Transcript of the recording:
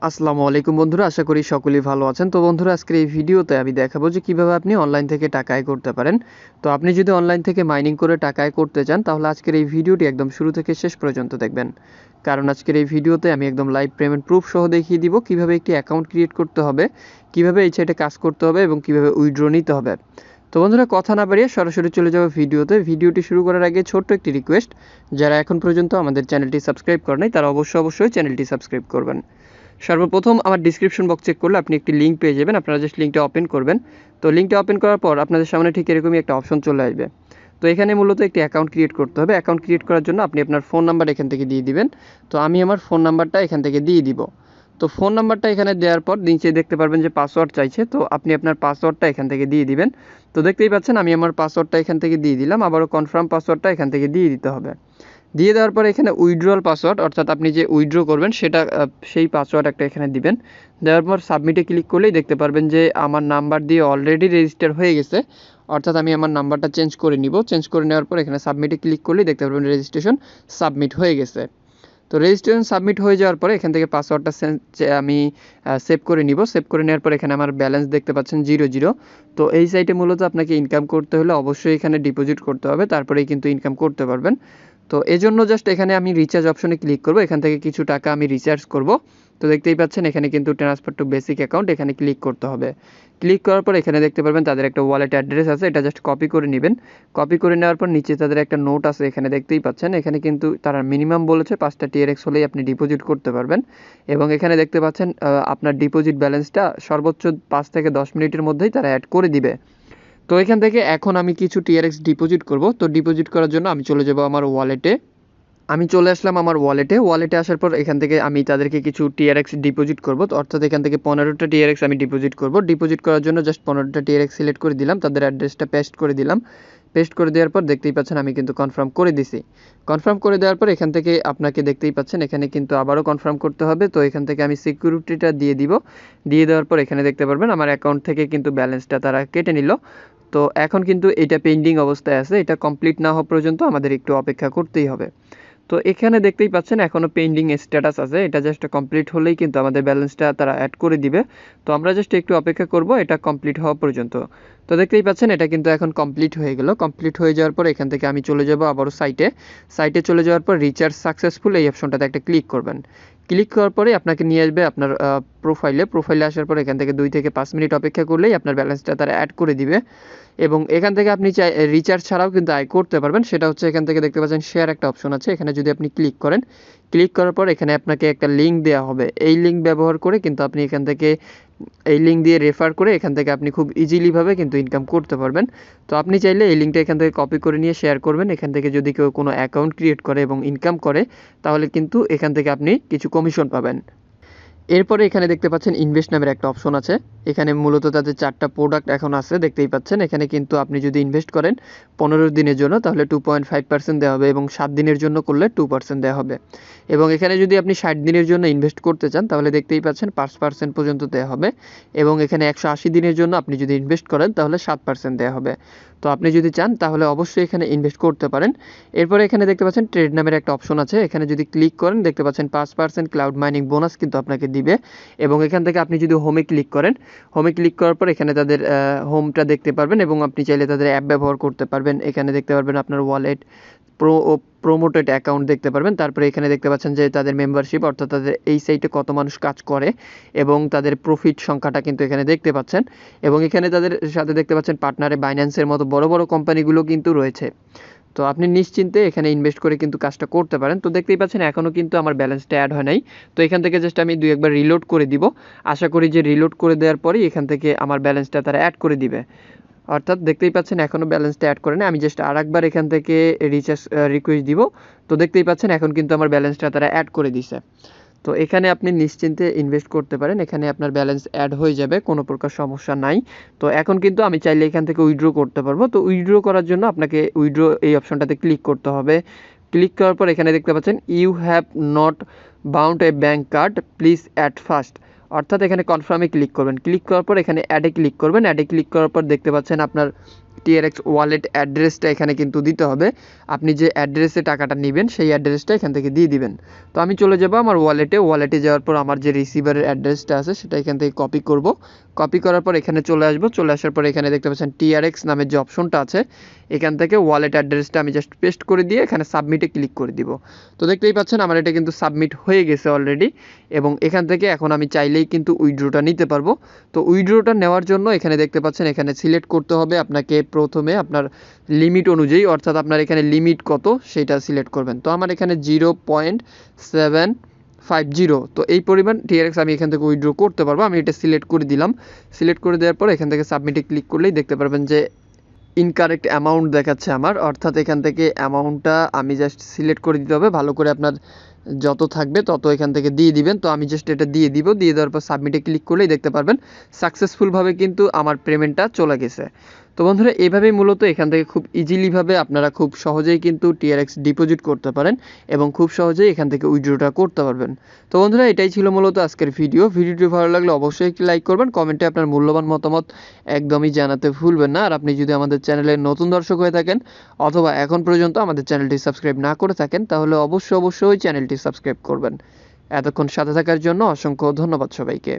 আসসালামু আলাইকুম বন্ধুরা, আশা করি সকলেই ভালো আছেন। তো বন্ধুরা, আজকের এই ভিডিওতে আমি দেখাবো যে কিভাবে আপনি অনলাইন থেকে টাকা আয় করতে পারেন। তো আপনি যদি অনলাইন থেকে মাইনিং করে টাকা আয় করতে চান, তাহলে আজকের এই ভিডিওটি একদম শুরু থেকে শেষ পর্যন্ত দেখবেন। কারণ আজকের এই ভিডিওতে আমি একদম লাইভ পেমেন্ট প্রুফ সহ দেখিয়ে দিব কিভাবে একটি অ্যাকাউন্ট ক্রিয়েট করতে হবে, কিভাবে এই সাইটে কাজ করতে হবে এবং কিভাবে উইথড্র নিতে হবে। তো বন্ধুরা, কথা না বাড়িয়ে সরাসরি চলে যাবো ভিডিওতে। ভিডিওটি শুরু করার আগে ছোট্ট একটি রিকোয়েস্ট, যারা এখন পর্যন্ত আমাদের চ্যানেলটি সাবস্ক্রাইব করে নাই তারা অবশ্যই চ্যানেলটি সাবস্ক্রাইব করবেন। সর্বপ্রথম আমার ডিসক্রিপশন বক্স চেক করলে আপনি একটি লিঙ্ক পেয়ে যাবেন। আপনারা জাস্ট লিঙ্কটা ওপেন করবেন। তো লিঙ্কটা ওপেন করার পর আপনাদের সামনে ঠিক এরকমই একটা অপশন চলে আসবে। তো এখানে মূলত একটি অ্যাকাউন্ট ক্রিয়েট করতে হবে। অ্যাকাউন্ট ক্রিয়েট করার জন্য আপনি আপনার ফোন নাম্বার এখান থেকে দিয়ে দিবেন। তো আমি আমার ফোন নাম্বারটা এখান থেকে দিয়ে দিব। তো ফোন নাম্বারটা এখানে দেওয়ার পর নিচে দেখতে পারবেন যে পাসওয়ার্ড চাইছে। তো আপনি আপনার পাসওয়ার্ডটা এখান থেকে দিয়ে দিবেন। তো দেখতেই পাচ্ছেন আমি আমার পাসওয়ার্ডটা এখান থেকে দিয়ে দিলাম। আবারও কনফার্ম পাসওয়ার্ডটা এখান থেকে দিয়ে দিতে হবে। দিয়ে দেওয়ার পর এখানে উইথড্রয়াল পাসওয়ার্ড, অর্থাৎ আপনি যে উইথড্র করবেন সেটা সেই পাসওয়ার্ড একটা এখানে দিবেন। দেওয়ার পর সাবমিটে ক্লিক করলেই দেখতে পারবেন যে আমার নাম্বার দিয়ে অলরেডি রেজিস্টার হয়ে গেছে, অর্থাৎ আমি আমার নাম্বারটা চেঞ্জ করে নিব। চেঞ্জ করে নেওয়ার পর এখানে সাবমিটে ক্লিক করলেই দেখতে পারবেন রেজিস্ট্রেশন সাবমিট হয়ে গেছে। তো রেজিস্ট্রেশন সাবমিট হয়ে যাওয়ার পরে এখান থেকে পাসওয়ার্ডটা আমি সেভ করে নিব। সেভ করে নেওয়ার পর এখানে আমার ব্যালেন্স দেখতে পাচ্ছেন 0 তো এই সাইটে মূলত আপনাকে ইনকাম করতে হলে অবশ্যই এখানে ডিপোজিট করতে হবে, তারপরেই কিন্তু ইনকাম করতে পারবেন। তো এজন্য জাস্ট এখানে আমি রিচার্জ অপশনে ক্লিক করব। এখান থেকে কিছু টাকা আমি রিচার্জ করব। তো দেখতেই পাচ্ছেন এখানে কিন্তু ট্রান্সফার টু বেসিক অ্যাকাউন্ট এখানে ক্লিক করতে হবে। ক্লিক করার পর এখানে দেখতে পারবেন তাদের একটা ওয়ালেট অ্যাড্রেস আছে, এটা জাস্ট কপি করে নেবেন। কপি করে নেওয়ার পর নিচে তাদের একটা নোট আছে, এখানে দেখতেই পাচ্ছেন। এখানে কিন্তু তারা মিনিমাম বলেছে 5টা টিআরএক্স হলেই আপনি ডিপোজিট করতে পারবেন। এবং এখানে দেখতে পাচ্ছেন আপনার ডিপোজিট ব্যালেন্সটা সর্বোচ্চ 5 থেকে 10 মিনিটের মধ্যেই তারা অ্যাড করে দিবে। তো এখান থেকে এখন আমি কিছু টিআরএক্স ডিপোজিট করব। তো ডিপোজিট করার জন্য আমি চলে যাব আমার ওয়ালেটে। আমি চলে আসলাম আমার ওয়ালেটে আসার পর এখান থেকে আমি তাদেরকে কিছু টিআরএক্স ডিপোজিট করব। তো অর্থাৎ এখান থেকে 15টা টিআরএক্স আমি ডিপোজিট করব। ডিপোজিট করার জন্য জাস্ট 15টা টিআরএক্স সিলেক্ট করে দিলাম, তাদের অ্যাড্রেসটা পেস্ট করে দিলাম। পেস্ট করে দেওয়ার পর দেখতেই পাচ্ছেন আমি কিন্তু কনফার্ম করে দিছি। কনফার্ম করে দেওয়ার পর এখান থেকে আপনাকে দেখতেই পাচ্ছেন এখানে কিন্তু আবারও কনফার্ম করতে হবে। তো এখান থেকে আমি সিকিউরিটিটা দিয়ে দিব। দিয়ে দেওয়ার পর এখানে দেখতে পারবেন আমার অ্যাকাউন্ট থেকে কিন্তু ব্যালেন্সটা তারা কেটে নিল। তো এখন কিন্তু এটা পেন্ডিং অবস্থায় আছে, এটা কমপ্লিট না হওয়া পর্যন্ত আমাদের একটু অপেক্ষা করতেই হবে। তো এখানে দেখতেই পাচ্ছেন এখনও পেন্ডিং স্ট্যাটাস আছে, এটা জাস্ট কমপ্লিট হলেই কিন্তু আমাদের ব্যালেন্সটা তারা অ্যাড করে দিবে। তো আমরা জাস্ট একটু অপেক্ষা করব এটা কমপ্লিট হওয়া পর্যন্ত। তো দেখতেই পাচ্ছেন এটা কিন্তু এখন কমপ্লিট হয়ে গেল। কমপ্লিট হয়ে যাওয়ার পর এখান থেকে আমি চলে যাব আবারও সাইটে চলে যাওয়ার পর রিচার্জ সাকসেসফুল এই অপশনটাতে একটা ক্লিক করবেন। ক্লিক করার পরে আপনাকে নিয়ে আসবে আপনার প্রোফাইলে আসার পর এখান থেকে 2 থেকে 5 মিনিট অপেক্ষা করলেই আপনার ব্যালেন্সটা তারা অ্যাড করে দিবে। এবং এখান থেকে আপনি রিচার্জ ছাড়াও কিন্তু আয় করতে পারবেন। সেটা হচ্ছে এখান থেকে দেখতে পাচ্ছেন শেয়ার একটা অপশন আছে, এখানে যদি আপনি ক্লিক করেন, ক্লিক করার পর এখানে আপনাকে একটা লিঙ্ক দেওয়া হবে। এই লিঙ্ক ব্যবহার করে কিন্তু আপনি এখান থেকে এই লিঙ্ক দিয়ে রেফার করে এখান থেকে আপনি খুব ইজিলিভাবে কিন্তু ইনকাম করতে পারবেন। তো আপনি চাইলে এই লিঙ্কটা এখান থেকে কপি করে নিয়ে শেয়ার করবেন। এখান থেকে যদি কেউ কোনো অ্যাকাউন্ট ক্রিয়েট করে এবং ইনকাম করে, তাহলে কিন্তু এখান থেকে আপনি কিছু কমিশন পাবেন। এরপরে এখানে দেখতে পাচ্ছেন ইনভেস্ট নামের একটা অপশন আছে। এখানে মূলত তাদের 4টা প্রোডাক্ট এখন আছে, দেখতেই পাচ্ছেন। এখানে কিন্তু আপনি যদি ইনভেস্ট করেন 15 দিনের জন্য তাহলে 2.5% দেওয়া হবে এবং 7 দিনের জন্য করলে 2% দেওয়া হবে। এবং এখানে যদি আপনি 60 দিনের জন্য ইনভেস্ট করতে চান তাহলে দেখতেই পাচ্ছেন 5% পর্যন্ত দেওয়া হবে। এবং এখানে 180 দিনের জন্য আপনি যদি ইনভেস্ট করেন তাহলে 7% দেওয়া হবে। তো আপনি যদি চান তাহলে অবশ্যই এখানে ইনভেস্ট করতে পারেন। এরপরে এখানে দেখতে পাচ্ছেন ট্রেড নামের একটা অপশন আছে, এখানে যদি ক্লিক করেন দেখতে পাচ্ছেন 5% ক্লাউড মাইনিং বোনাস কিন্তু আপনাকে দিবে। এবং এখান থেকে আপনি যদি হোমে ক্লিক করেন, হোমে ক্লিক করার পর এখানে তাদের হোমটা দেখতে পারবেন এবং আপনি চাইলে তাদের অ্যাপ ব্যবহার করতে পারবেন। এখানে দেখতে পারবেন আপনার ওয়ালেট প্রোমোটেড অ্যাকাউন্ট দেখতে পারবেন। তারপরে এখানে দেখতে পাচ্ছেন যে তাদের মেম্বারশিপ, অর্থাৎ তাদের এই সাইটে কত মানুষ কাজ করে এবং তাদের প্রফিট সংখ্যাটা কিন্তু এখানে দেখতে পাচ্ছেন। এবং এখানে তাদের সাথে দেখতে পাচ্ছেন পার্টনারে বাইন্যান্সের মতো বড় বড় কোম্পানিগুলো কিন্তু রয়েছে। তো আপনি নিশ্চিন্তে এখানে ইনভেস্ট করে কিন্তু কাজটা করতে পারেন। তো দেখতেই পাচ্ছেন এখনও কিন্তু আমার ব্যালেন্সটা অ্যাড হয় নাই। তো এখান থেকে জাস্ট আমি 2-1বার রিলোড করে দিব। আশা করি যে রিলোড করে দেওয়ার পরেই এখান থেকে আমার ব্যালেন্সটা তারা অ্যাড করে দিবে। অর্থাৎ দেখতেই পাচ্ছেন এখনও ব্যালেন্সটা অ্যাড করে না, আমি জাস্ট আরেকবার এখান থেকে রিচার্জ রিকোয়েস্ট দিব। তো দেখতেই পাচ্ছেন এখন কিন্তু আমার ব্যালেন্সটা তারা অ্যাড করে দিছে। তো এখানে আপনি নিশ্চিন্তে ইনভেস্ট করতে পারেন, এখানে আপনার ব্যালেন্স অ্যাড হয়ে যাবে, কোনো প্রকার সমস্যা নাই। তো এখন কিন্তু আমি চাইলে এখান থেকে উইথড্র করতে পারবো। তো উইথড্র করার জন্য আপনাকে উইথড্র এই অপশনটাতে ক্লিক করতে হবে। ক্লিক করার পর এখানে দেখতে পাচ্ছেন you have not bound a bank card, please add first, অর্থাৎ এখানে কনফার্মে ক্লিক করবেন। ক্লিক করার পর এখানে অ্যাডে ক্লিক করবেন। অ্যাডে ক্লিক করার পর দেখতে পাচ্ছেন আপনার টিআরএক্স ওয়ালেট অ্যাড্রেসটা এখানে কিন্তু দিতে হবে। আপনি যে অ্যাড্রেসে টাকাটা নেবেন সেই অ্যাড্রেসটা এখান থেকে দিয়ে দিবেন। তো আমি চলে যাব আমার ওয়ালেটে যাওয়ার পর আমার যে রিসিভারের অ্যাড্রেসটা আছে সেটা এখান থেকে কপি করব। কপি করার পর এখানে চলে আসবো, চলে আসার পর এখানে দেখতে পাচ্ছেন টিআরএক্স নামের যে অপশনটা আছে এখান থেকে ওয়ালেট অ্যাড্রেসটা আমি জাস্ট পেস্ট করে দিয়ে এখানে সাবমিটে ক্লিক করে দিব। তো দেখতেই পাচ্ছেন আমার এটা কিন্তু সাবমিট হয়ে গেছে অলরেডি, এবং এখান থেকে এখন আমি চাইলেই কিন্তু উইথড্রটা নিতে পারবো। তো উইথড্রটা নেওয়ার জন্য এখানে দেখতে পাচ্ছেন এখানে সিলেক্ট করতে হবে আপনাকে প্রথমে আপনার লিমিট অনুযায়ী, অর্থাৎ আপনার এখানে লিমিট কত সেটা সিলেক্ট করবেন। তো আমার এখানে 0.750, তো এই পরিমাণ টিআরএক্স আমি এখান থেকে উইথড্র করতে পারবো। আমি এটা সিলেক্ট করে দিলাম। সিলেক্ট করে দেওয়ার পর এখান থেকে সাবমিটে ক্লিক করলেই দেখতে পারবেন যে ইনকারেক্ট অ্যামাউন্ট দেখাচ্ছে আমার, অর্থাৎ এখান থেকে অ্যামাউন্টটা আমি জাস্ট সিলেক্ট করে দিতে হবে। ভালো করে আপনার যত থাকবে তত এখান থেকে দিয়ে দিবেন। তো আমি জাস্ট এটা দিয়ে দিব। দিয়ে দেওয়ার পর সাবমিটে ক্লিক করলেই দেখতে পারবেন সাকসেসফুলভাবে কিন্তু আমার পেমেন্টটা চলে গেছে। তো বন্ধুরা এভাবেই মূলত এখান থেকে খুব ইজিলিভাবে আপনারা খুব সহজেই কিন্তু টিআরএক্স ডিপোজিট করতে পারেন এবং খুব সহজেই এখান থেকে উইথড্রটা করতে পারবেন। তো বন্ধুরা এটাই ছিল মূলত আজকের ভিডিওটি ভালো লাগলে অবশ্যই একটি লাইক করবেন, কমেন্টে আপনার মূল্যবান মতামত একদমই জানাতে ভুলবেন না। আর আপনি যদি আমাদের চ্যানেলের নতুন দর্শক হয়ে থাকেন অথবা এখন পর্যন্ত আমাদের চ্যানেলটি সাবস্ক্রাইব না করে থাকেন তাহলে অবশ্যই চ্যানেলটি সাবস্ক্রাইব করবেন। এতক্ষণ সাথে থাকার জন্য অসংখ্য ধন্যবাদ সবাইকে।